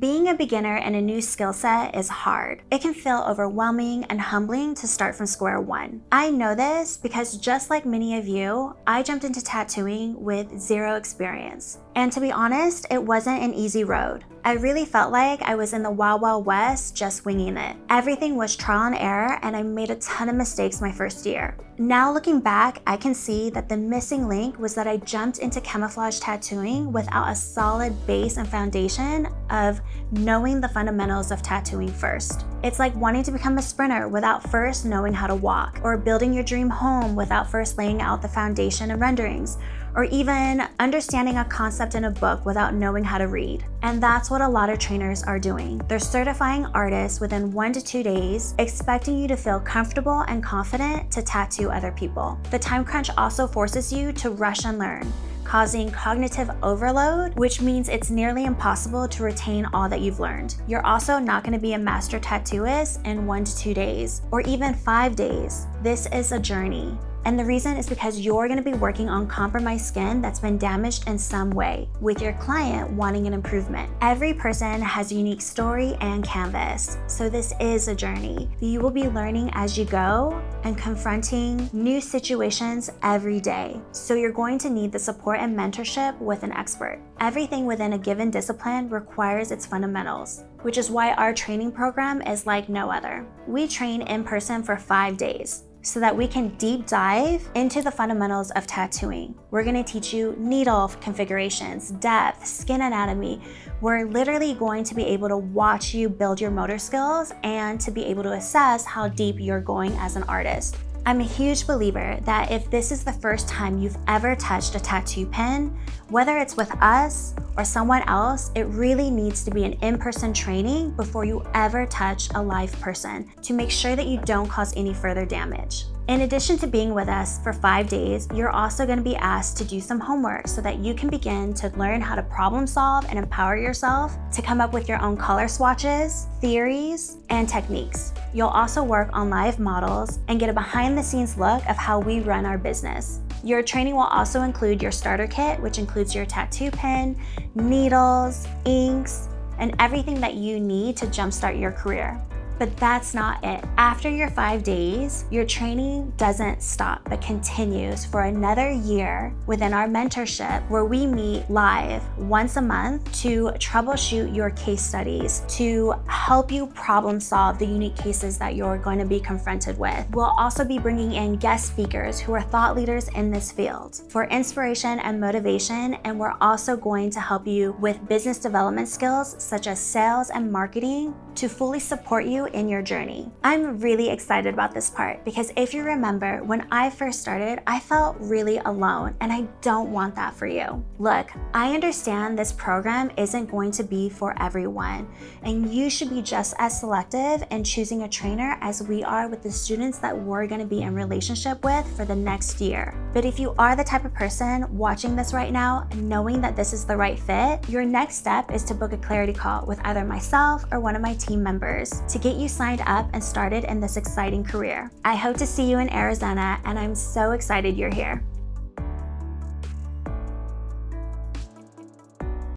Being a beginner in a new skill set is hard. It can feel overwhelming and humbling to start from square one. I know this because just like many of you, I jumped into tattooing with zero experience. And to be honest, it wasn't an easy road. I really felt like I was in the Wild Wild West just winging it. Everything was trial and error, and I made a ton of mistakes my first year. Now looking back, I can see that the missing link was that I jumped into camouflage tattooing without a solid base and foundation of knowing the fundamentals of tattooing first. It's like wanting to become a sprinter without first knowing how to walk, or building your dream home without first laying out the foundation and renderings, or even understanding a concept in a book without knowing how to read. And that's what a lot of trainers are doing. They're certifying artists within 1 to 2 days, expecting you to feel comfortable and confident to tattoo other people. The time crunch also forces you to rush and learn, causing cognitive overload, which means it's nearly impossible to retain all that you've learned. You're also not going to be a master tattooist in 1 to 2 days, or even 5 days. This is a journey. And the reason is because you're going to be working on compromised skin that's been damaged in some way, with your client wanting an improvement. Every person has a unique story and canvas, so this is a journey. You will be learning as you go and confronting new situations every day. So you're going to need the support and mentorship with an expert. Everything within a given discipline requires its fundamentals, which is why our training program is like no other. We train in person for 5 days, so that we can deep dive into the fundamentals of tattooing. We're gonna teach you needle configurations, depth, skin anatomy. We're literally going to be able to watch you build your motor skills and to be able to assess how deep you're going as an artist. I'm a huge believer that if this is the first time you've ever touched a tattoo pen, whether it's with us or someone else, it really needs to be an in-person training before you ever touch a live person to make sure that you don't cause any further damage. In addition to being with us for 5 days, you're also going to be asked to do some homework so that you can begin to learn how to problem solve and empower yourself to come up with your own color swatches, theories, and techniques. You'll also work on live models and get a behind-the-scenes look of how we run our business. Your training will also include your starter kit, which includes your tattoo pen, needles, inks, and everything that you need to jumpstart your career. But that's not it. After your 5 days, your training doesn't stop, but continues for another year within our mentorship, where we meet live once a month to troubleshoot your case studies, to help you problem solve the unique cases that you're going to be confronted with. We'll also be bringing in guest speakers who are thought leaders in this field for inspiration and motivation, and we're also going to help you with business development skills such as sales and marketing to fully support you in your journey. I'm really excited about this part because if you remember, when I first started, I felt really alone, and I don't want that for you. Look, I understand this program isn't going to be for everyone, and you should be just as selective in choosing a trainer as we are with the students that we're going to be in relationship with for the next year. But if you are the type of person watching this right now, knowing that this is the right fit, your next step is to book a clarity call with either myself or one of my team members to get you signed up and started in this exciting career. I hope to see you in Arizona, and I'm so excited you're here.